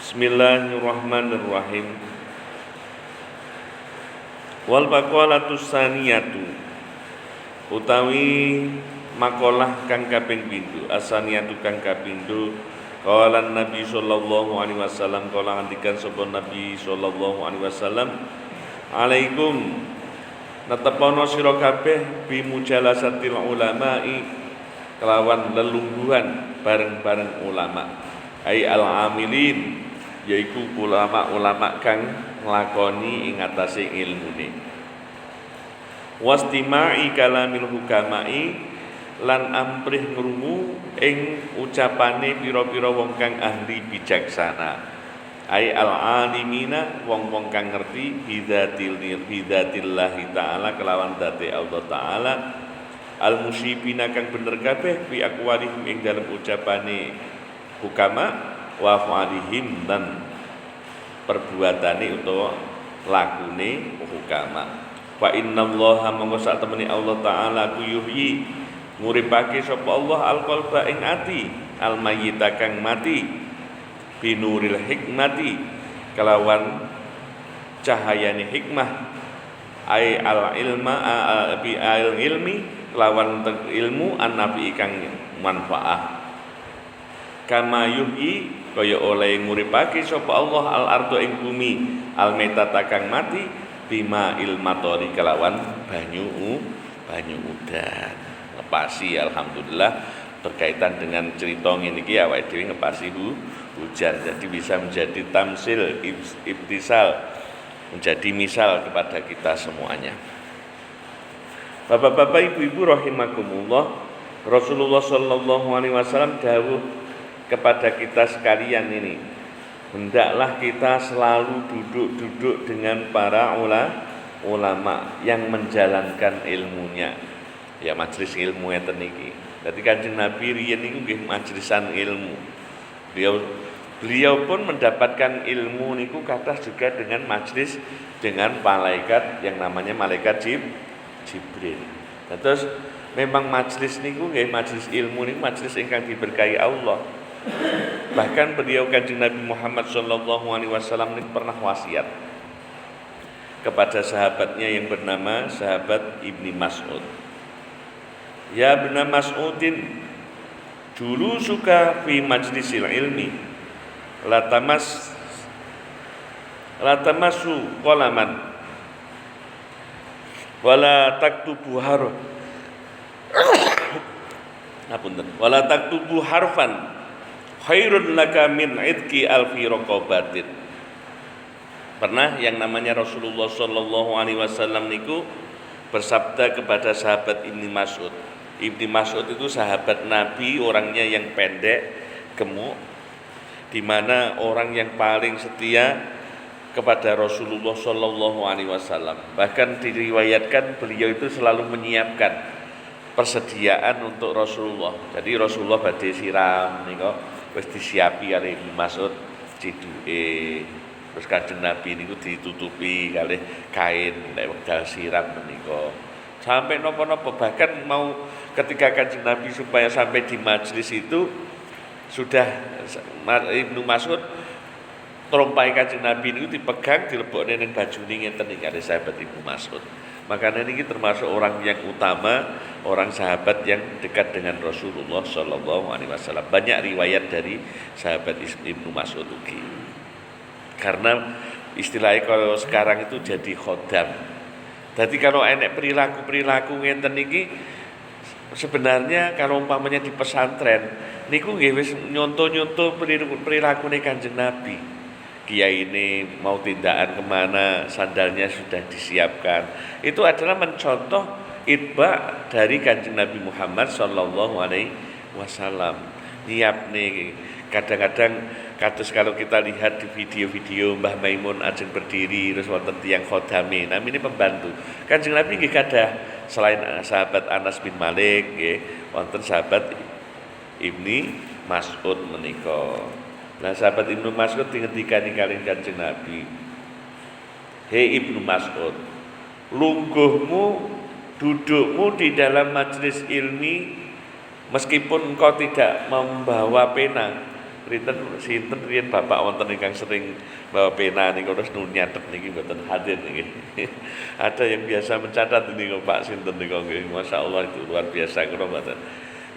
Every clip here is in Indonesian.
Bismillahirrahmanirrahim. Wal baqalatus saniyatu utawi makalah kang kaping pindho, asaniyatu kang kapindho. Qala Nabi sallallahu alaihi wasallam, qala ngendikan sapa Nabi sallallahu alaihi wasallam, alaikum netepono sira kabeh bi mujalasatil ulama'i kelawan lelungguhan bareng-bareng ulama, ai al-amilin yaiku ulama-ulama kang nglakoni ing atase ilmune, wastima'i kalamil hukama'i lan amprih ngrungu ing ucapane pira-pira wong kang ahli bijaksana, ai al-alimina wong-wong kang ngerti bidatillahi ta'ala kelawan date Allah ta'ala, al-musyibina kang bener kabeh fi aqwalihim ing dalem ucapane hukama, wa fa'alihim dan perbuatane utawa lakune hukama. Fa innallaha monggo sak temene Allah taala ku yuhyi nguripake sapa Allah al-qalba ing ati, al-mayyita kang mati, binuril hikmati kelawan cahayane hikmah, ai al-ilma bi al-ilmi kelawan ilmu an-nafi kang manfaat, kama yuhyi kaya oleh nguripake sapa Allah al-ardo ing bumi, al-metata kang mati, bima ilmatori kelawan banyu udan. Ngepasi alhamdulillah berkaitan dengan cerita ngene iki awake dhewe ngepasi hujan, jadi bisa menjadi tamsil ibtisal, menjadi misal kepada kita semuanya. Bapak-bapak, ibu-ibu rahimakumullah, Rasulullah sallallahu alaihi wasallam dawuh kepada kita sekalian ini, hendaklah kita selalu duduk-duduk dengan para ulama yang menjalankan ilmunya. Ya majelis ilmu enten iki. Dadi Kanjeng Nabi riyen niku nggih majelisan ilmu. Beliau pun mendapatkan ilmu niku kathah juga dengan majelis dengan malaikat yang namanya malaikat Jibril. Nah, terus memang majelis niku nggih majelis ilmu niku majelis ingkang diberkahi Allah. Bahkan beliau Kanjeng Nabi Muhammad sallallahu alaihi wasallam ini pernah wasiat kepada sahabatnya yang bernama sahabat Ibni Mas'ud. Ya Ibn Mas'udin, dulu suka fi majlisil ilmi latamasu qalaman wala taktubu wala taktubu harfan khairun laka min idki alfi raqabatin. Pernah yang namanya Rasulullah sallallahu alaihi wasallam niku bersabda kepada sahabat Ibni Mas'ud. Ibni Mas'ud itu sahabat Nabi, orangnya yang pendek, gemuk, di mana orang yang paling setia kepada Rasulullah sallallahu alaihi wasallam. Bahkan diriwayatkan beliau itu selalu menyiapkan persediaan untuk Rasulullah. Jadi Rasulullah badhe siram nika wis disiapi kali Ibnu Mas'ud ciduke. Terus Kanjeng Nabi niku ditutupi kalih kain nek wekdal siram menika. Sampai napa-napa, bahkan mau ketika Kanjeng Nabi supaya sampai di majelis itu sudah Ibnu Mas'ud trompai Kanjeng Nabi niku dipegang dilebokne ning bajune ngeten iki kalih sahabat Ibnu Mas'ud. Makanya ini termasuk orang yang utama, orang sahabat yang dekat dengan Rasulullah sallallahu alaihi wasallam. Banyak riwayat dari sahabat Ibnu Mas'ud iki. Karena istilahnya kalau sekarang itu jadi khodam. Jadi kalau enek perilaku ngenten iki sebenarnya kalau umpamanya di pesantren niku nggih wis nyonto-nyonto perilakune Kanjeng Nabi. Kiai ini mau tindakan kemana, sandalnya sudah disiapkan. Itu adalah mencontoh itba dari Kanjeng Nabi Muhammad sallallahu alaihi wasallam. Nyiap nih, kadang-kadang kados kalau kita lihat di video-video Mbah Maimun ajeng berdiri terus wonten tiyang khodame, namine pembantu. Kanjeng Nabi nggih kadah selain sahabat Anas bin Malik nggih wonten sahabat Ibni Mas'ud menika. Nah, sahabat Ibnu Mas'ud dingendikani kalih Kanjeng Nabi, "Hei Ibnu Mas'ud, lungguhmu, dudukmu di dalam majelis ilmi meskipun engkau tidak membawa pena, sinten riyen bapak wonten ingkang sering bawa pena niku terus nyatet niki mboten hadir niki. Ada yang biasa mencatat ini Pak sinten niku nggih. Masyaallah itu luar biasa kula mboten.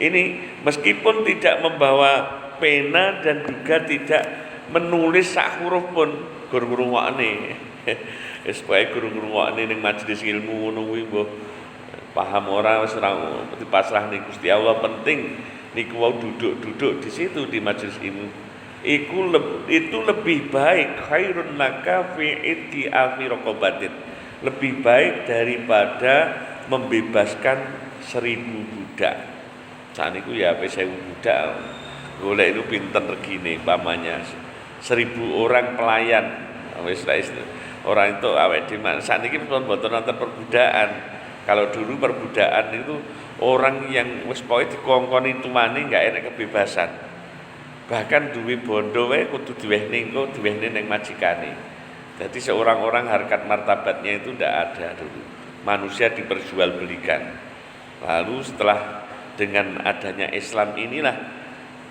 Ini meskipun tidak membawa pena dan juga tidak menulis sak huruf pun gur ngrungokne. Wis pokoke gur ngrungokne ning majelis ilmu ngono kuwi mbuh paham ora wis ora dipasrahne Gusti Allah. Penting niku wau duduk-duduk di situ di majelis ilmu. Itu lebih baik khairun laka fi itqi alfi raqabatin. Lebih baik daripada membebaskan 1000 budak. Sakniku ya ape 1000 budak. Golek itu pinten regine pamanya 1000 orang pelayan. Wis orang itu awake dhewe sakniki pun mboten wonten perbudakan. Kalau dulu perbudakan itu orang yang wis pokoke dikongkoni tuane enggak enak kebebasan. Bahkan duwe bondo wae kudu diwehne engko diwehne ning majikane. Jadi seorang orang harkat martabatnya itu ndak ada dulu. Manusia diperjualbelikan. Lalu setelah dengan adanya Islam inilah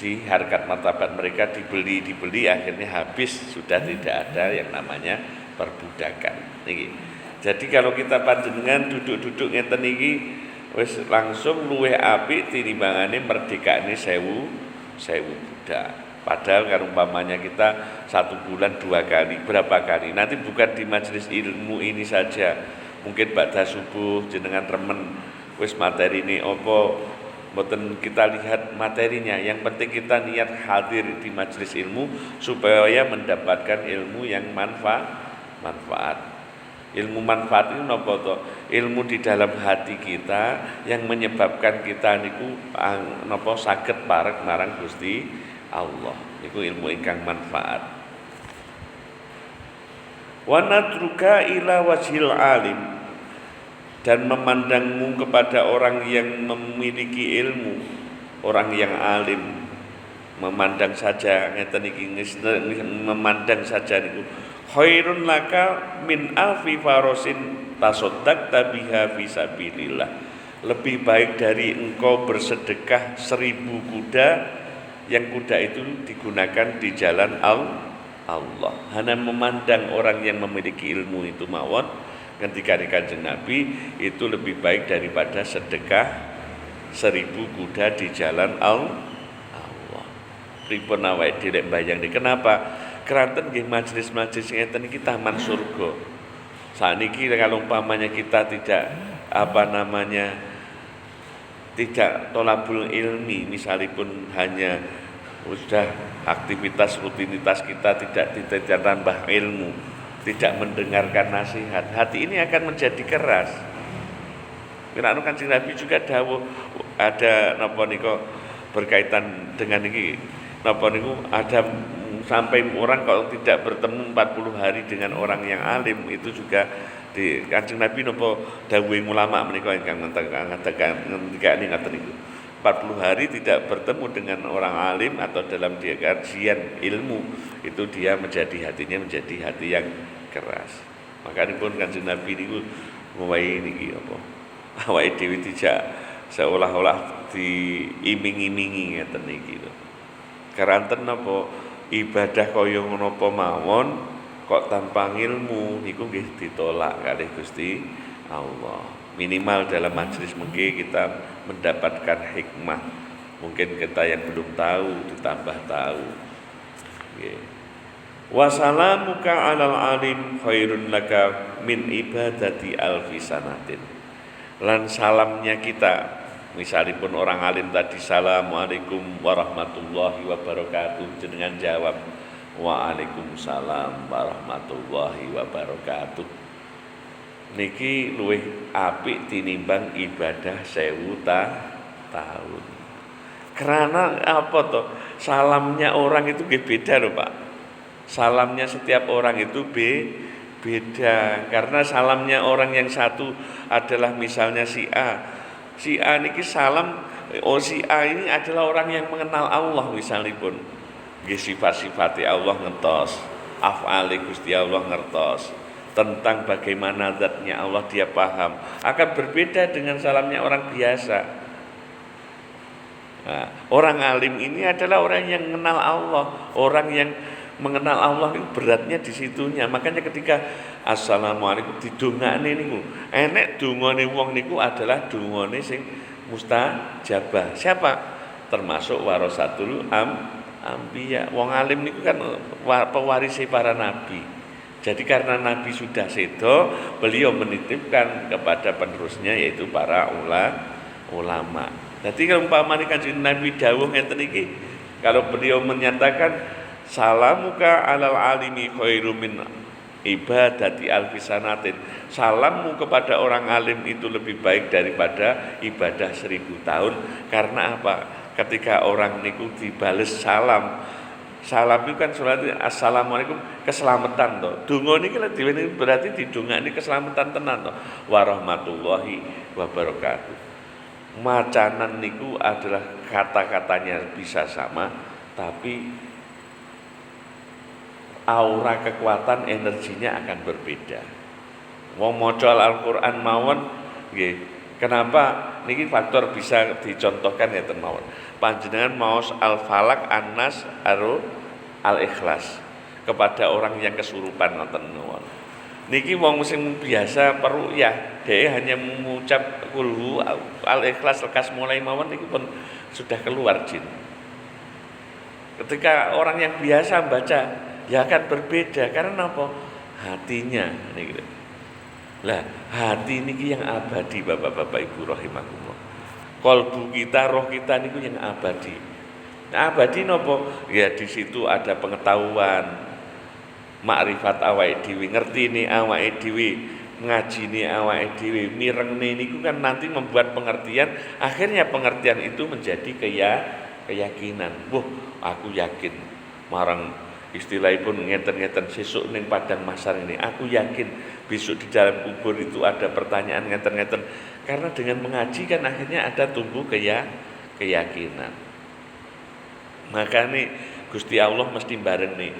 di harkat martabat mereka dibeli akhirnya habis, sudah tidak ada yang namanya perbudakan niki. Jadi kalau kita panjenengan duduk-duduk ngeten iki wis langsung luwih apik tinimbangane merdekane 1000 budak. Padahal kalau umpamanya kita 1 bulan 2 kali, berapa kali? Nanti bukan di majelis ilmu ini saja. Mungkin ba'da subuh jenengan remen wis materi ini apa mboten kita lihat materinya. Yang penting kita niat hadir di majelis ilmu supaya mendapatkan ilmu yang manfaat. Ilmu manfaat itu napa to? Ilmu di dalam hati kita yang menyebabkan kita niku napa saged parek marang Gusti Allah. Niku ilmu ingkang manfaat. Wa nadruka ila wajhil alim, dan memandangmu kepada orang yang memiliki ilmu, orang yang alim. Memandang saja ngeten iki memandang saja niku khairun laka min alfi farosin tasaddaqta biha fi sabilillah. Lebih baik dari engkau bersedekah 1000 kuda yang kuda itu digunakan di jalan Allah. Hanya memandang orang yang memiliki ilmu itu mawon ketika di Kanjeng Nabi itu lebih baik daripada sedekah 1000 kuda di jalan Allah. Pripun awake dhewe mbayang niki kenapa? Keranten nggih majelis-majelis ngeten iki taman surga. Saniki kalau umpamanya kita tidak tidak tolabul ilmi, misalipun hanya sudah aktivitas rutinitas kita tidak tambah ilmu, tidak mendengarkan nasihat, hati ini akan menjadi keras. Karena Kanjeng Nabi juga dawuh ada napa nika berkaitan dengan ini napa niku ada sampai orang kalau tidak bertemu 40 hari dengan orang yang alim itu juga di Kanjeng Nabi napa dawuhing ulama menika ingkang ngendikane ngaten niku 40 hari tidak bertemu dengan orang alim atau dalam dia kajian ilmu itu dia hatinya menjadi hati yang keras. Makanya pun Kanjeng Nabi niku ngowahi niki apa awake dhewe tidak seolah-olah diiming-imingi ngeten niki lho. Keranten napa ibadah kaya ngono apa mawon kok tanpa ilmu niku nggih ditolak kalih Gusti Allah. Minimal dalam majelis mungkin kita mendapatkan hikmah. Mungkin kita yang belum tahu ditambah tahu. Nggih. Wa salamuka 'alal alim khairun laka min ibadati alfi sanatin. Lan salamnya kita, misalipun orang alim tadi assalamualaikum warahmatullahi wabarakatuh, jenengan jawab waalaikumsalam warahmatullahi wabarakatuh. Niki luwih apik tinimbang ibadah 1000 tahun. Karena apa toh? Salamnya orang itu beda loh Pak. Salamnya setiap orang itu beda. Karena salamnya orang yang satu adalah misalnya si A. Si A niki salam, si A ini adalah orang yang mengenal Allah misalipun. Nggih sifat-sifat Allah ngertos, af'ali Gusti Allah ngertos, tentang bagaimana zatnya Allah dia paham. Akan berbeda dengan salamnya orang biasa. Nah, orang alim ini adalah orang yang mengenal Allah, orang yang mengenal Allah itu beratnya di situnya. Makanya ketika assalamualaikum didongakne niku, enek dungane wong niku adalah dungane sing mustajabah. Siapa? Termasuk warasatul ambiya. Wong alim niku kan pewaris para nabi. Jadi karena nabi sudah sedo, beliau menitipkan kepada penerusnya yaitu para ulama. Jadi kalau umpamane kanjeng Nabi dawuh ngeten iki, kalau beliau menyatakan salamuka alal alimi khairu min ibadati alfisanatin, salammu kepada orang alim itu lebih baik daripada ibadah 1000 tahun. Karena apa? Ketika orang niku dibales salam itu kan surat assalamualaikum keselamatan toh. Donga niki berarti didongakne keselamatan tenan toh. Warahmatullahi wabarakatuh. Macanan niku adalah kata-katanya bisa sama, tapi aura kekuatan energinya akan berbeda. Wong maca Al-Qur'an mawon nggih. Kenapa? Niki faktor bisa dicontohkan ya mawon. Panjenengan maos Al-Falaq, An-Nas, Al-Ikhlas kepada orang yang kesurupan ngoten mawon. Niki wong sing biasa peruqyah, dia hanya mengucap kulhu Al-Ikhlas lekas mulai mawon niki pun sudah keluar jin. Ketika orang yang biasa baca ya akan berbeda karena apa? Hatinya niki. Lah, hati niki yang abadi Bapak-bapak Ibu rahimakumullah. Kalbu kita, roh kita niku yang abadi. Nah, abadi napa? Ya di situ ada pengetahuan, makrifat awake dhewe, ngertine awake dhewe, ngajine awake dhewe, mirengne niku kan nanti membuat pengertian, akhirnya pengertian itu menjadi keyakinan. Wah, aku yakin marang istilahipun ngeten-ngeten sesuk ning padang mahsyar ini. Aku yakin besok di dalam kubur itu ada pertanyaan ngeten-ngeten. Karena dengan mengaji kan akhirnya ada tumbuh keyakinan. Makanya Gusti Allah mesti bareng nih.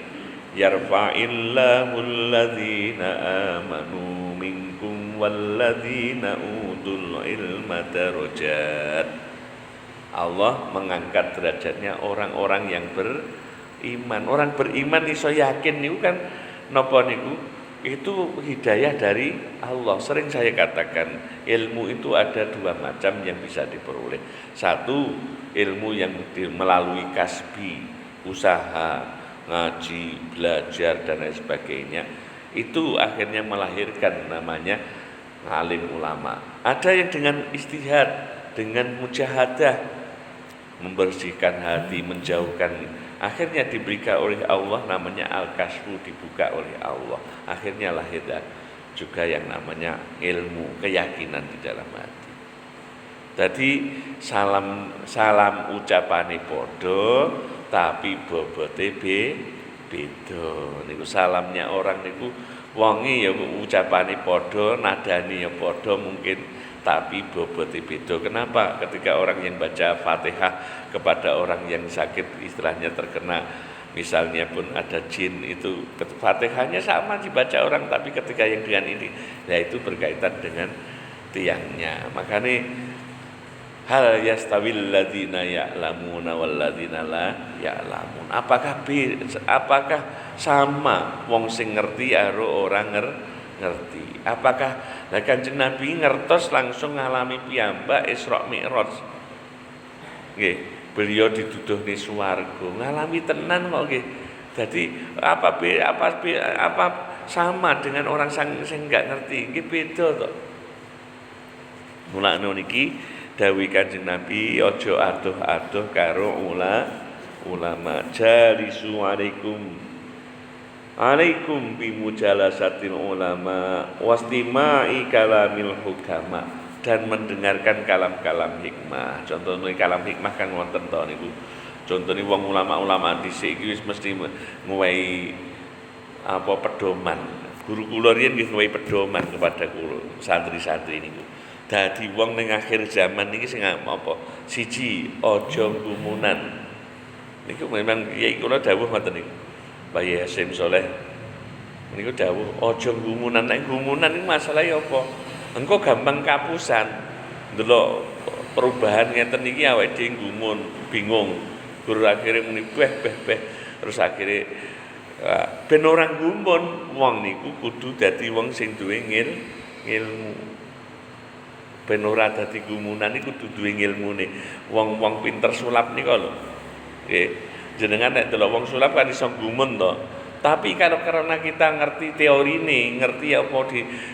Yarfa'illahu alladzina amanu minkum walladzina utul ilma darajat. Allah mengangkat derajatnya orang-orang yang beriman. Orang beriman iso yakin niku kan napa niku? Itu hidayah dari Allah. Sering saya katakan, ilmu itu ada dua macam yang bisa diperoleh. Satu, ilmu yang melalui kasbi, usaha, ngaji, belajar dan lain sebagainya. Itu akhirnya melahirkan namanya alim ulama. Ada yang dengan istihad, dengan mujahadah, membersihkan hati, menjauhkan, akhirnya diberikan oleh Allah namanya al-kasfu, dibuka oleh Allah. Akhirnya lahir juga yang namanya ilmu, keyakinan di dalam hati. Jadi salam ucapane padha tapi bobote beda. Niku salamnya orang niku wonge ya ucapane padha, nadane ya padha mungkin, tapi bobote beda. Kenapa? Ketika orang yang baca Fatihah kepada orang yang sakit, istilahnya terkena, misalnya pun ada jin, itu Fatihahnya sama dibaca orang, tapi ketika yang dengan ini, ya itu berkaitan dengan tiangnya. Makanya hal yastawil ladzina ya'lamuna wal ladzina la ya'lamun. Apakah sama wong sing ngerti karo orang ngerti? Apakah Kanjeng Nabi ngertos langsung ngalami piyambak Isra Mi'raj? Nggih, beliau dituduhne swarga, ngalami tenan kok nggih. Jadi apa sama dengan orang sing enggak ngerti? Nggih beda to. Mulane niki dawuh Kanjeng Nabi aja adoh-adoh karo ulama. Jalisu alaikum bi mujalasatil ulama wastimai kalamil hukama, dan mendengarkan kalam-kalam hikmah. Contohnya kalam hikmah kan wonten to niku. Contohnya wong ulama-ulama dhisik iki wis mesti ngowahi pedoman. Guru kula riyen nggih ngowahi pedoman kepada kula santri-santri niku. Dadi wong ning akhir zaman niki sing apa? Siji, aja gumunan. Niku memang kiai kula dawuh ngoten niku. Pak Hasyim Saleh niku dawuh aja gumunan. Nek gumunan iki masalahe apa? Engko gampang kapusan. Ndelok perubahan ngeten iki awake dhewe gumun, bingung. Guru akhire muni beh. Terus akhire ben ora gumun, wong niku kudu dadi wong sing duwe ngilmu. Ben ora dadi gumunan iku kudu duwe ngilmune. Wong pinter sulap nika lho. Nggih. Jenengan nek delok wong sulap kan iso gumun to. Tapi kalau karena kita ngerti teori ini, ngerti apa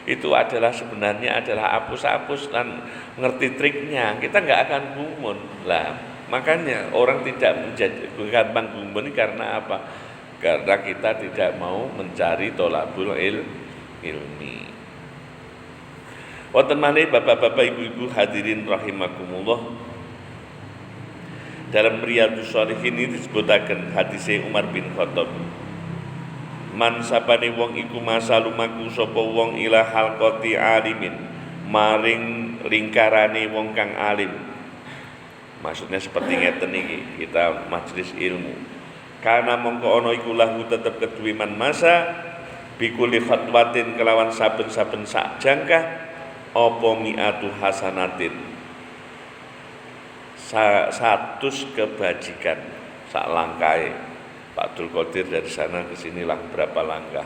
itu adalah sebenarnya adalah hapus-hapus dan ngerti triknya, kita nggak akan gumun. Lah, makanya orang tidak menjadi gampang gumun karena apa? Karena kita tidak mau mencari tolabul ilmi. Wonten malih bapak-bapak, ibu-ibu hadirin rahimakumullah. Dalam Riyadhus Shalihin ini disebutaken hadis Umar bin Khattab. Man sapane wong iku masalumaku sapa wong ila halqati alimin, maring lingkarane wong kang alim. Maksudnya seperti ngeten iki, kita majelis ilmu. Karena mongko ana iku lahu tetep keduwe man masa bikuli khatwatin kelawan saben-saben sak jangkah apa mi'atu hasanatin. 100 kebajikan sak langkahe. Pak Abdul Qadir dari sana ke sini berapa langkah,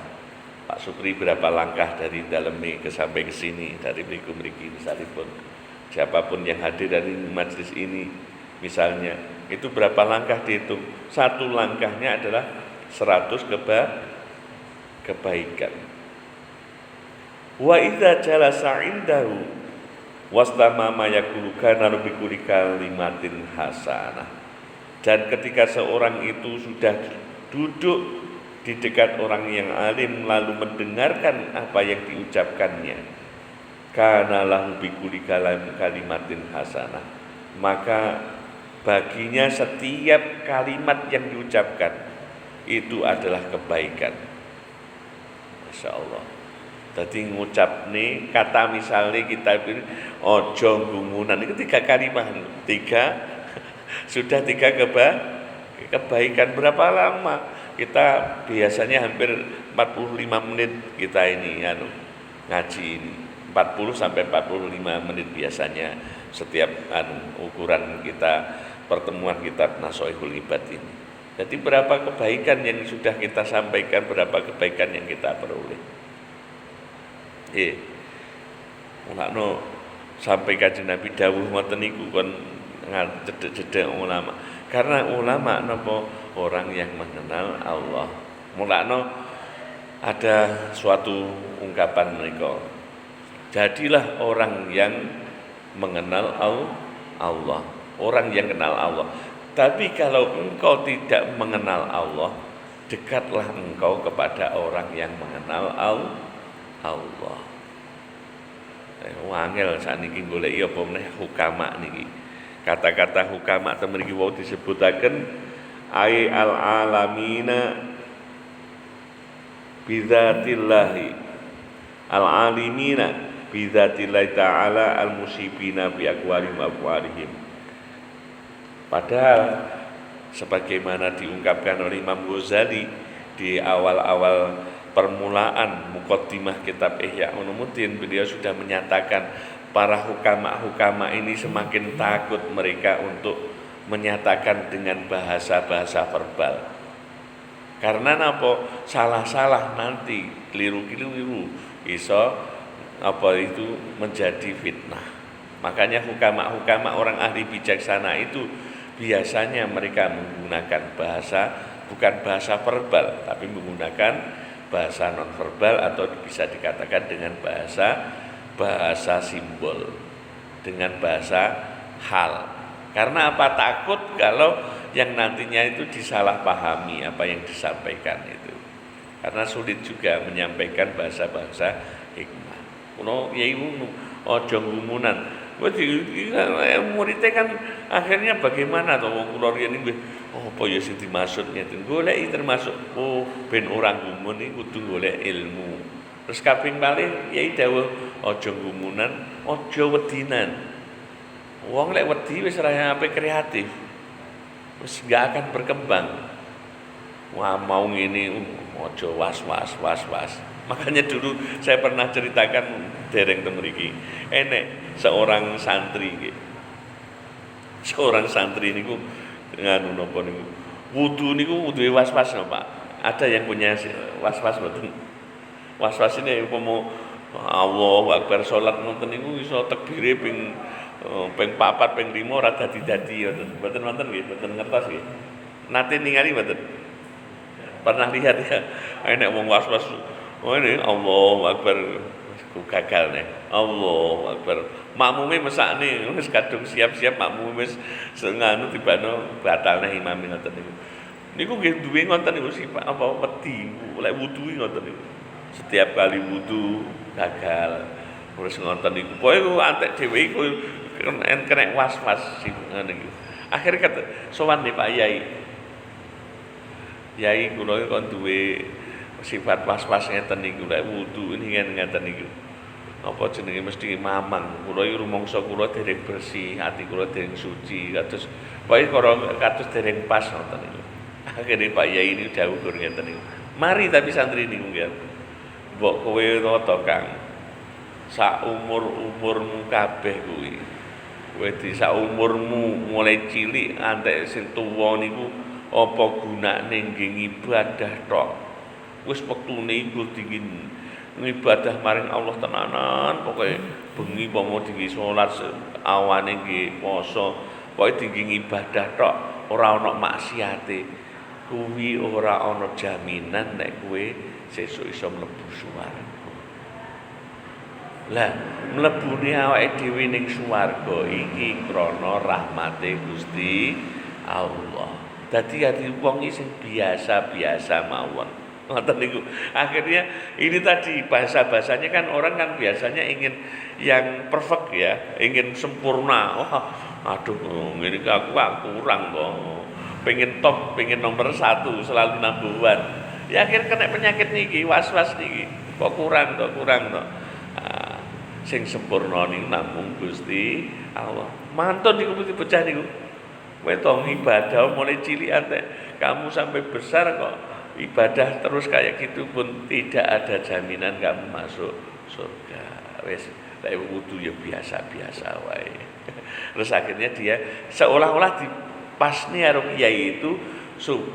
Pak Supri berapa langkah dari dalemi ke sampai ke sini, dari mriki misalipun siapapun yang hadir dari majelis ini misalnya, itu berapa langkah dihitung. Satu langkahnya adalah 100 kebaikan. Wa idza jalasa indahu wastamama yaqulu kana bikuli kalimatin hasanah. Dan ketika seorang itu sudah duduk di dekat orang yang alim lalu mendengarkan apa yang diucapkannya, kana lahu bikuli kalimatin hasanah, maka baginya setiap kalimat yang diucapkan itu adalah kebaikan. Masya Allah. Jadi ngucap nih kata misalnya kita ini ojo gumunan, itu 3 kalimat, sudah 3 kebaikan. Berapa lama kita biasanya hampir 45 menit kita ini ngaji ini, 40 sampai 45 menit biasanya setiap ukuran kita pertemuan kitab Nashihul Ibad ini. Jadi berapa kebaikan yang sudah kita sampaikan, berapa kebaikan yang kita peroleh. Mulakno sampai Kanjeng Nabi dawuh ngoten niku kon cedek-cedek ulama. Karena ulama napa orang yang mengenal Allah. Mulakno ada suatu ungkapan mereka. Jadilah orang yang mengenal Allah, orang yang kenal Allah. Tapi kalau engkau tidak mengenal Allah, dekatlah engkau kepada orang yang mengenal Allah. Wangel saniki goleki apa meneh hukama niki. Kata-kata hukama teng mriki wau disebutaken ai al alamina bidzatillahi al alimina bidzatillahi ta'ala al musibina bi aqwalihim afwalihim. Padahal sebagaimana diungkapkan oleh Imam Ghazali di awal-awal permulaan muqaddimah kitab Ihya Ulumuddin, beliau sudah menyatakan para hukama ini semakin takut mereka untuk menyatakan dengan bahasa-bahasa verbal. Karena napa? Salah-salah nanti, keliru-keliru iso apa itu menjadi fitnah. Makanya hukama orang ahli bijaksana itu biasanya mereka menggunakan bahasa bukan bahasa verbal, tapi menggunakan bahasa nonverbal atau bisa dikatakan dengan bahasa simbol, dengan bahasa hal. Karena apa? Takut kalau yang nantinya itu disalahpahami apa yang disampaikan itu. Karena sulit juga menyampaikan bahasa-bahasa hikmah. Kulo yai ojo gumunan. Muridnya kan akhirnya bagaimana to wong kula riyen iki apa ya sing dimaksud ngeten. Goleki termasuk ben orang gumun iki kudu golek ilmu. Terus kaping kalih yai dawuh aja gumunan, aja wedinan. Wong lek wedi wis ora ape kreatif. Wis enggak akan berkembang. Wah mau ngene aja was. Makanya dulu saya pernah ceritakan dereng teng mriki. Enek seorang santri nggih. Seorang santri niku nganu napa niku. Wudu niku duwe was-was napa, Pak? Ada yang punya was-was mboten? Was-was ini umpama Allahu Akbar salat ngoten niku iso tekbire ping 4 ping 5 ora dadi-dadi ngoten. Mboten wonten nggih, mboten ngertos nggih. Nate ningali mboten? Pernah lihat ya, nek wong was-was, oh ini Allahu Akbar, gagal nih, Allahu Akbar. Makmume mesakne wis kadung siap-siap makmume wis nganu tibane batalne imam ngoten niku. Niku nggih duwe ngoten niku sifat apa wedi, lek wudu ngoten niku. Setiap kali wudu gagal. Terus ngoten niku. Pokoke antek dhewe iku kena was-was ngene niku. Akhire sowan nih Pak Yai. Yai kula kon duwe sifat was-was ngeten niku lek wudu ini ngeten niku. Apa jenenge mesti mamang. Kula iki rumangsa kula dereng bersih, ati kula dereng suci, kados pokoke kados dereng pas ngoten niku. Akhire Pak Yai ini dawuh ngeten niku. Mari tapi santri niku nggih. Mbok kowe rata Kang. Sak umur-umurmu kabeh kuwi. Kowe di sak umurmu mulai cilik antek sing tuwa niku apa gunane nggih ibadah tok. Wis wektune iku dingin ngibadah maring Allah tenanan, pokoke bengi pomo dingin salat awane nggih poso, pokoke dingin ibadah tok, ora ana maksiate. Kuwi ora ana jaminan nek kowe sesuk iso mlebu swarga. Lah, mlebune awake dhewe ning swarga iki krana rahmate Gusti Allah. Dadi ati wong sing biasa-biasa mawon. Ngoten niku. Akhirnya ini tadi bahasa-bahasanya kan orang kan biasanya ingin yang perfect ya, ingin sempurna. Wah, aduh ngene aku kurang kok. Pengen top, pengen nomor 1, selalu number 1. Ya akhirnya kena penyakit niki, was-was niki. Kok kurang to. Nah, sing sempurna niku namung Gusti Allah. Mantun niku bocah niku. Kowe to ibadah mulai cilik antek kamu sampai besar kok ibadah terus kayak gitu pun tidak ada jaminan kamu masuk surga. Wes lek wudu ya biasa-biasa wae. Terus akhirnya dia seolah-olah dipasni karo kiai itu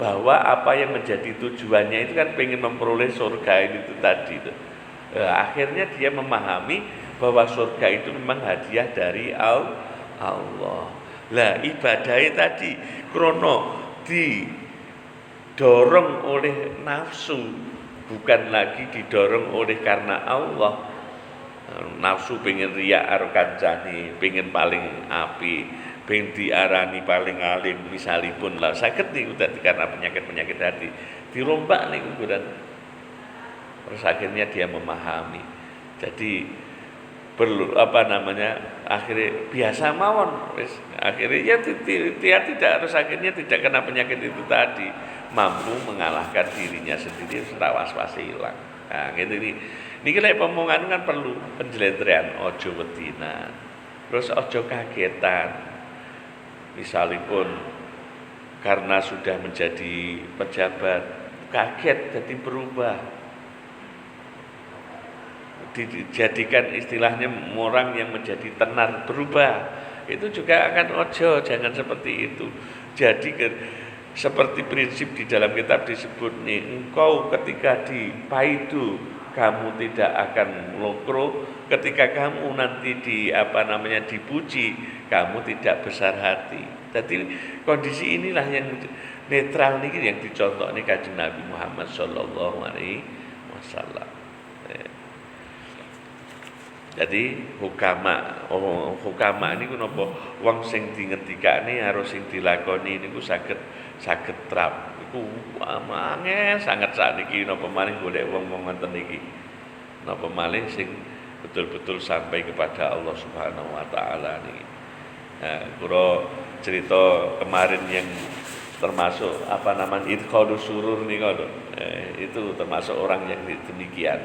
bahwa apa yang menjadi tujuannya itu kan pengen memperoleh surga itu tadi itu. Akhirnya dia memahami bahwa surga itu memang hadiah dari Allah. Lah ibadahnya tadi krono didorong oleh nafsu, bukan lagi didorong oleh karena Allah. Nafsu pengen riya karo kancane, pengen paling api, pengen diarani paling alim misalipun lah saged niku dadi karena penyakit-penyakit hati dirombak niku kuran. Terus akhirnya dia memahami. Jadi perlu akhirnya biasa mawon wis akhirnya ya dia tidak harus akhirnya tidak kena penyakit itu tadi, mampu mengalahkan dirinya sendiri setelah was-was hilang. Nah gitu ini lek omongan kan perlu penjeletrian, ojo wedinan, terus ojo kagetan. Misalipun karena sudah menjadi pejabat kaget jadi berubah, dijadikan istilahnya orang yang menjadi tenar berubah, itu juga akan ojo, jangan seperti itu. Jadi seperti prinsip di dalam kitab disebut nih, engkau ketika di paidu kamu tidak akan melokro, ketika kamu nanti dipuji kamu tidak besar hati. Jadi kondisi inilah yang netral nih yang dicontoh nih Kanjeng Nabi Muhammad sallallahu alaihi wasallam. Jadi hukama niku napa wong sing dingendikane harus sing dilakoni niku saged trap. Iku angel sangat sakniki napa malih golek wong-wong ngoten iki. Napa malih sing betul-betul sampai kepada Allah Subhanahu wa taala niki. Nah, kula cerita kemarin yang termasuk idkhalus surur niku itu termasuk orang yang demikian.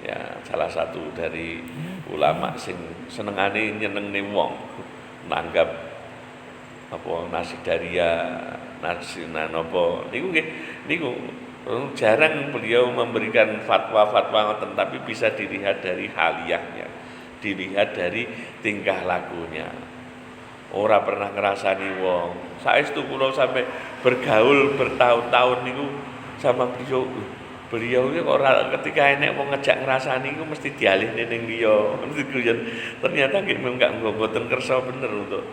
Ya, salah satu dari ulama sing senengane nyenengne wong nanggap nasi daria, nasi napa niku jarang beliau memberikan fatwa-fatwa ngoten, tapi bisa dilihat dari haliyahnya, dilihat dari tingkah lakunya. ora pernah ngrasani wong. Saestu kula sampai bergaul bertahun-tahun niku sama beliau. Beliau itu ora ketika enek wong ngejak ngrasani iku mesti dialihne ning liya. Ternyata nggih enggak mboten kersa bener untuk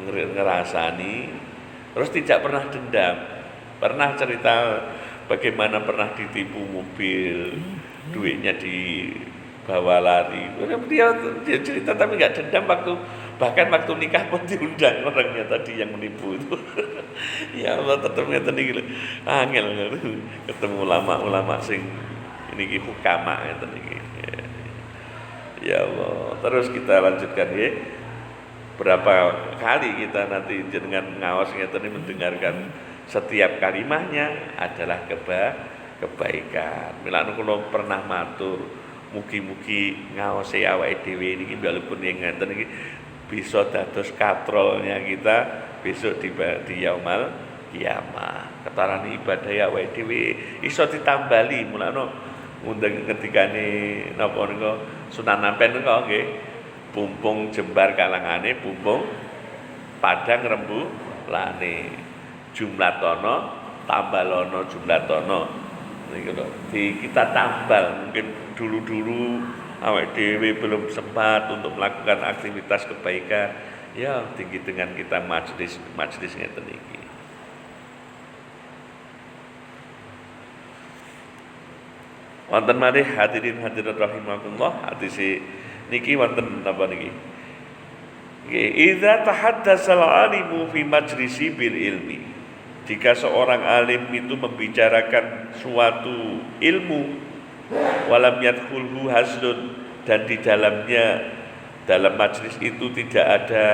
ngrasani. Terus tidak pernah dendam. Pernah cerita bagaimana pernah ditipu mobil, duitnya dibawa lari. Dia cerita tapi nggak dendam bahkan waktu nikah pun diundang orangnya tadi yang menipu itu. Ya Allah, ternyata niki angel ketemu ulama-ulama sing niki hukama ngeten niki. Ya Allah, terus kita lanjutkan ya. Berapa kali kita nanti dengan ngawas ngeten mendengarkan setiap kalimahnya adalah kebaikan. Milane kula pernah matur, mugi-mugi ngaose awake dhewe niki walaupun yang ngeten iki bisa dados katrolnya kita besok di yaumul kiamah. Ketarane ibadah awake dhewe iso ditambali mulane ngundang ketikane napa nika Sunan Ampel nika nggih pumpung jembar kalangane pumpung padang rembu lane jumlah tono tambah lono jumlah tono niku lho kita tambal. Mungkin dulu awake dhewe belum sempat untuk melakukan aktivitas kebaikan, ya tinggi dengan kita majelis ngeten iki. Wonten malih hadirin hadirat rahimakumullah, hadis niki wonten napa niki? Nggih, idza tahaddasal alimu fi majlisi bil ilmi. Jika seorang alim itu membicarakan suatu ilmu, walam yadkhulhu hazlun, dan di dalamnya dalam majlis itu tidak ada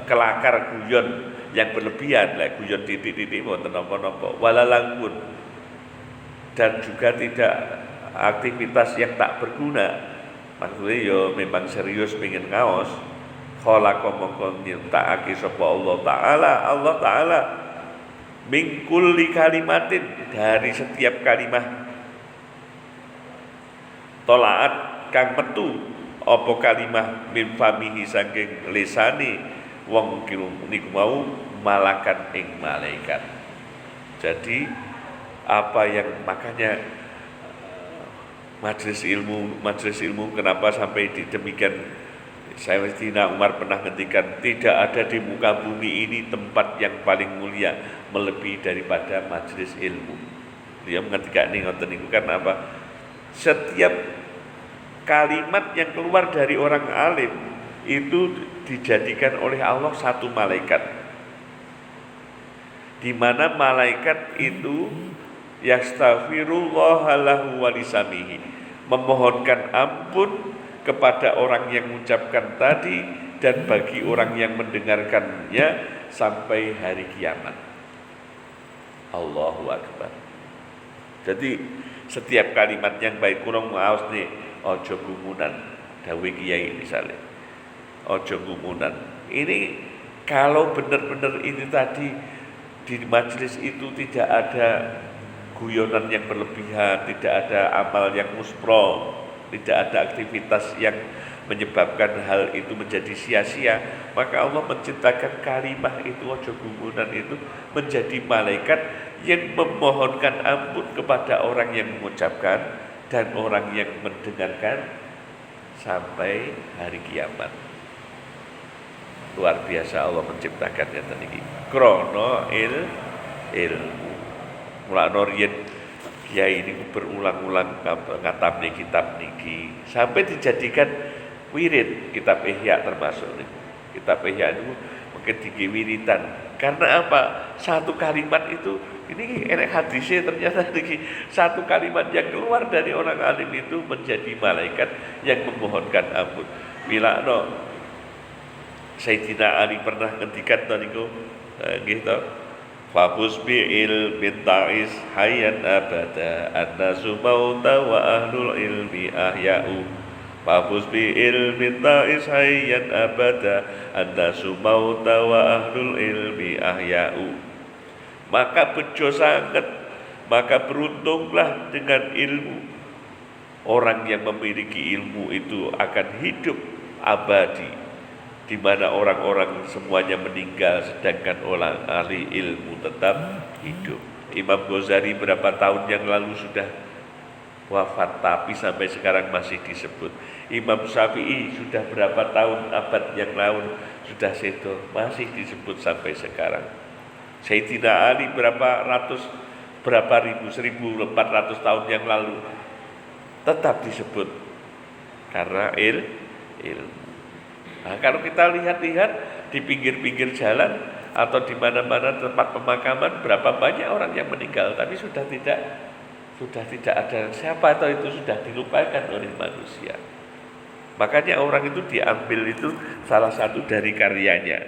kelakar guyon yang berlebihan, like guyon titik-titik wonten napa-napa, walalangun, dan juga tidak aktivitas yang tak berguna. Maksudnya ya memang serius pengen ngaos, khalaqa mongko nyiptakake sapa Allah Ta'ala min kulli kalimatin, dari setiap kalimah, tolaat kang metu apa kalimah min famihi saking lisane wong niku mau malakan ing malaikat. Jadi apa yang makanya majelis ilmu kenapa sampai di demikian, Sayyidina Umar pernah ngendikan tidak ada di muka bumi ini tempat yang paling mulia melebihi daripada majelis ilmu. Dia mengetika ini ngoten niku karena apa? Setiap kalimat yang keluar dari orang alim itu dijadikan oleh Allah satu malaikat, di mana malaikat itu yastaghfirullah lahu wa lisamihi, memohonkan ampun kepada orang yang mengucapkan tadi dan bagi orang yang mendengarkannya sampai hari kiamat. Allahu Akbar. Jadi setiap kalimat yang baik kurang ngaos nih, ojo gumunan, dawuh kiai misalnya, ojo gumunan. Ini kalau benar-benar ini tadi di majelis itu tidak ada guyonan yang berlebihan, tidak ada amal yang muspro, tidak ada aktivitas yang menyebabkan hal itu menjadi sia-sia, maka Allah menciptakan kalimah itu ojo gumunan itu menjadi malaikat yang memohonkan ampun kepada orang yang mengucapkan dan orang yang mendengarkan sampai hari kiamat. Luar biasa Allah menciptakannya tadi. Krono ilmu. Mulane riyen kiai ini berulang-ulang ngatamne kitab niki sampai dijadikan wirid. Kitab Ihya termasuk nih. Kitab Ihya itu mungkin diwiritan. Karena apa? Satu kalimat itu ini enek hadisnya ternyata niki, satu kalimat yang keluar dari orang alim itu menjadi malaikat yang memohonkan ampun. Bila Sayyidina Ali pernah ngendikan niku nggih to, fabus bi'il binta'is hayyan abada annasu mauta wa ahlul ilmi ahya'u. Fabus bi'il binta'is hayyan abada annasu mauta wa ahlul ilmi ahya'u. Maka bejo sangat, maka beruntunglah dengan ilmu. Orang yang memiliki ilmu itu akan hidup abadi. di mana orang-orang semuanya meninggal sedangkan orang ahli ilmu tetap hidup. Imam Ghazali berapa tahun yang lalu sudah wafat tapi sampai sekarang masih disebut. Imam Syafi'i sudah berapa tahun abad yang lalu sudah sedo, masih disebut sampai sekarang. Sayyidina Ali berapa ribu 1400 tahun yang lalu tetap disebut karena ilmu. Nah, kalau kita lihat-lihat di pinggir-pinggir jalan atau di mana-mana tempat pemakaman, berapa banyak orang yang meninggal tapi sudah tidak ada siapa, atau itu sudah dilupakan oleh manusia. Makanya orang itu diambil itu salah satu dari karyanya.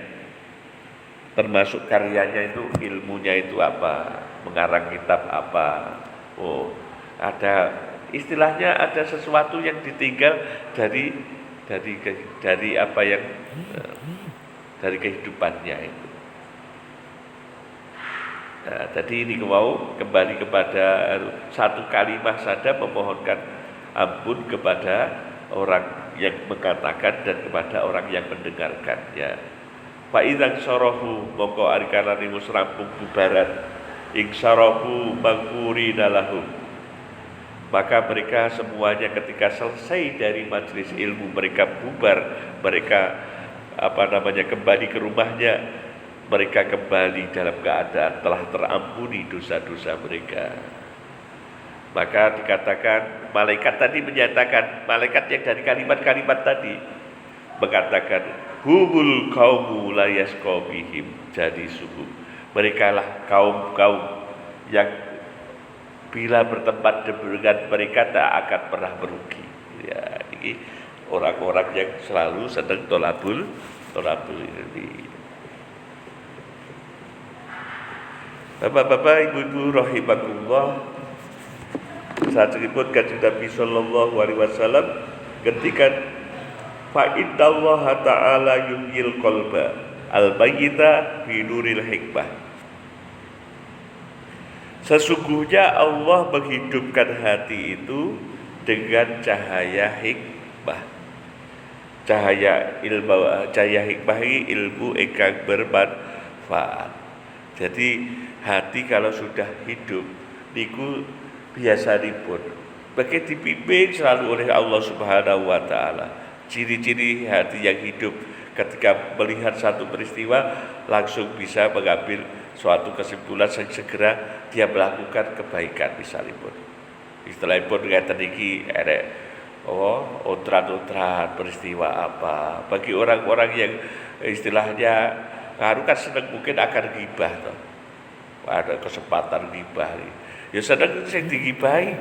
Termasuk karyanya itu ilmunya itu apa, mengarang kitab apa. Oh, ada istilahnya, ada sesuatu yang ditinggal dari apa yang dari kehidupannya itu. Nah, tadi ini mau kembali kepada satu kalimat saja memohonkan ampun kepada orang yang mengatakan dan kepada orang yang mendengarkannya. Fa idzan syarahu moko arikanane mus rampung bubaran ing syarahu mangkurina lahum. Maka mereka semuanya ketika selesai dari majelis ilmu mereka bubar, mereka kembali ke rumahnya, mereka kembali dalam keadaan telah terampuni dosa-dosa mereka. Maka dikatakan, malaikat tadi menyatakan, malaikat yang dari kalimat-kalimat tadi mengatakan, humul qaumu la yasqa bihim, jadi sungguh mereka lah kaum-kaum yang bila bertempat dengan mereka tak akan pernah merugi. Ya, ini orang-orang yang selalu sedang tolabul ilmi. Bapak-bapak, ibu-ibu rahimakumullah, saat disebut kanjeng Nabi sallallahu alaihi wasallam ketika fa innallaha ta'ala yuhyil qalba al-bayyita bi nuril hikmah. Sesungguhnya Allah menghidupkan hati itu dengan cahaya hikmah. Cahaya hikmah ini ilmu ingkang bermanfaat. Jadi hati kalau sudah hidup niku biasanipun bagi dipimpin selalu oleh Allah Subhanahu wa taala. Ciri-ciri hati yang hidup ketika melihat satu peristiwa langsung bisa mengambil suatu kesimpulan yang segera dia melakukan kebaikan misalnya pun. Istilahnya pun ngeten iki otran-otran peristiwa apa. Bagi orang-orang yang istilahnya ngaruh kan senang mungkin akan ghibah toh. Ada kesempatan ghibah. Ya senang sing digibahi.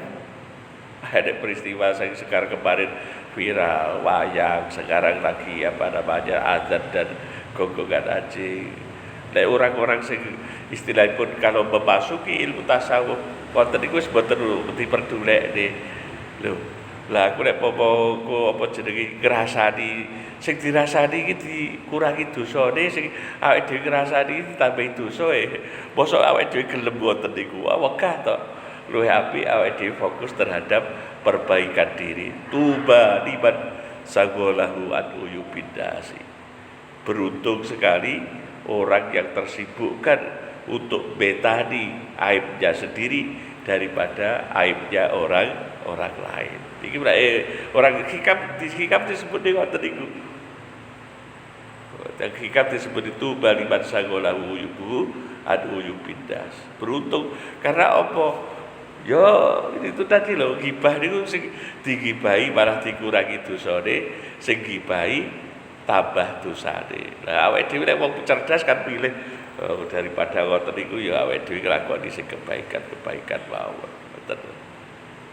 Ada peristiwa yang sekarang kemarin viral, wayang, sekarang lagi azan dan gonggongan anjing. Nah, orang-orang sing istilahipun kalau memasuki ilmu tasawuf wonten iku wis mboten diperdulekne. Lho, lah aku nek apa jenenge ngrasani sing dirasani iki dikurangi dosane, sing awake dhewe ngrasani ditambahi dosa mosok awake dhewe gelem wonten niku wegah to. Luwih apik awake dhewe fokus terhadap perbaikan diri. Tuba liman sagolahu an uyubidasi. Beruntung sekali orang yang tersibukkan untuk betani aibnya sendiri daripada aibnya orang lain. Iki orang hikam disebut ngoten niku. Hikam disebut itu baliman sagolahu yubu adu yubidas. Beruntung karena apa? Yo itu tadi loh, gibah niku sing digibahi malah dikurangi dosane, sing gibahi tambah dosane. Nah, awake dhewe nek wong cerdas kan pilih daripada ngoten niku ya awake dhewe nglakoni sing kebaikan mawon.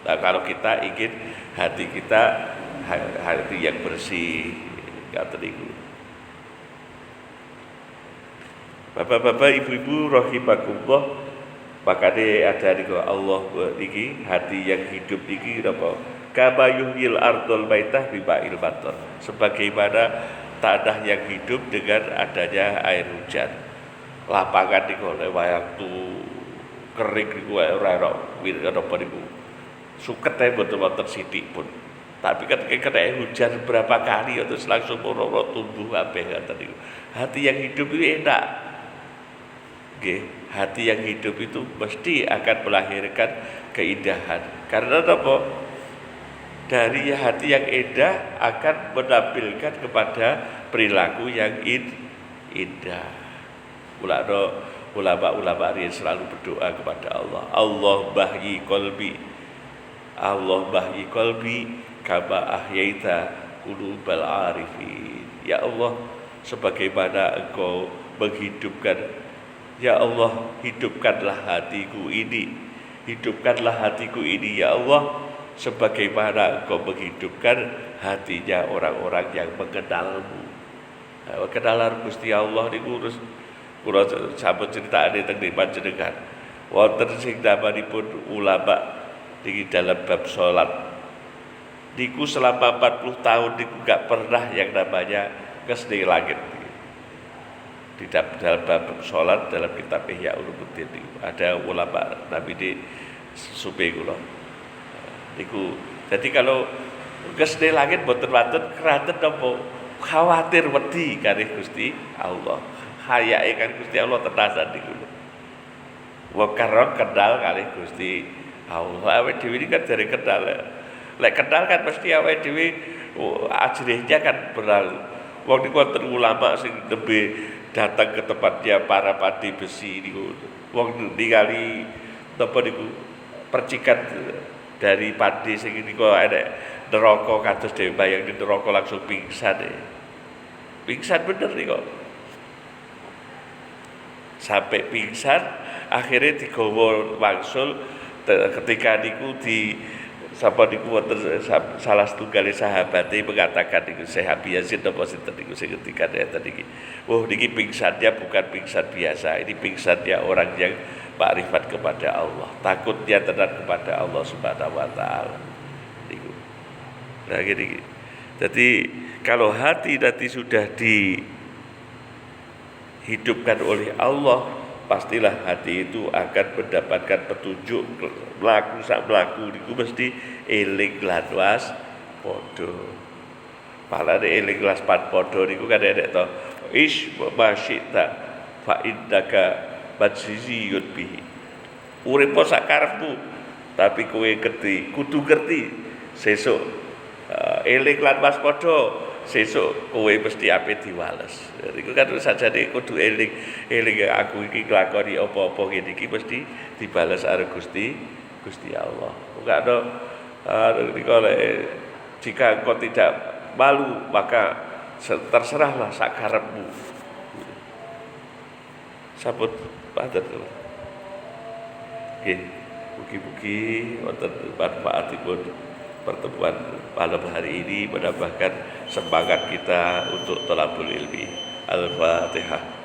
Nah, kalau kita ingin hati kita hati yang bersih, ngoten niku. Bapak-bapak, ibu-ibu rahimakumullah, makanya ada niku Allah niki hati yang hidup niki napa? Kama yuhyil ardul baitah bima'il matar. Sebagaimana tanah yang hidup dengan adanya air hujan. Lapangan niku waktu kering niku ora ono napa niku. Suket ae mboten wonten sithik pun. Tapi ketika kena hujan berapa kali terus langsung ora tumbuh kabeh ngoten niku. Hati yang hidup itu enak. Nggih, hati yang hidup itu mesti akan melahirkan keindahan. Karena apa? Dari hati yang indah akan menampilkan kepada perilaku yang indah. Ulama ini selalu berdoa kepada Allah. Allah bahyi qalbi kama ahyaita qulubal arifin. Ya Allah, sebagaimana Engkau menghidupkan, ya Allah, hidupkanlah hatiku ini. Hidupkanlah hatiku ini ya Allah, sebagaimana Engkau menghidupkan hatinya orang-orang yang mengenalmu. Kenalan Gusti Allah niku kula sampun critakane teng panjenengan. Wonten sing namanipun ulama di dalam bab salat. Niku selama 40 tahun niku enggak pernah yang namanya kesni langit. Di dalam bab salat dalam kitab Ihya Ulumuddin ada ulama Nabi di supe kula. Niku jadi kalau kesni langit mboten wonten kraten napa khawatir wedi kalih Gusti Allah. Hayake kan Gusti Allah tenasan niku. Wong karo kenal kalih Gusti Allah. Awake dhewe iki kan jare kenal. Lek kenal kan mesti awake dhewe ajrihnya kan berlalu. Wong niku wonten ulama sing nembe datang ke tempatnya para pati besi niku. Wong ningali napa niku percikan dari padi sing niku ada neraka kados dhewe bayang di neraka langsung pingsan. Pingsan bener nih kok. Sampai pingsan akhirnya digawa wangsul ketika niku di sapa niku wonten salah setunggal sahabate mengatakan niku Syekh Abi Yazid napa sinten niku sing ketika ngeten iki. Oh niki pingsannya bukan pingsan biasa, ini pingsannya orang yang makrifat kepada Allah, takutnya tenan kepada Allah Subhanahu wa taala. Niku. Nah gini. Jadi kalau hati nanti sudah dihidupkan oleh Allah, pastilah hati itu akan mendapatkan petunjuk mlaku niku mesti eling lan waspada. Palane eling lan waspada niku kan enek to ish masyita fa indaka majziyun bihi. Urip sak karepmu, tapi kowe kudu ngerti sesuk eling lan waspada. Sesuk kowe mesti ape diwales. Iku kan sajane kudu eling aku iki nglakoni apa-apa ngene iki mesti dibales karo Gusti Allah. Enggak ada jika engkau tidak malu maka terserahlah sak karepmu. Sampun paten. Nggih, mugi-mugi wonten manfaatipun pertemuan malam hari ini menambahkan semangat kita untuk thalabul ilmi. Al-Fatihah.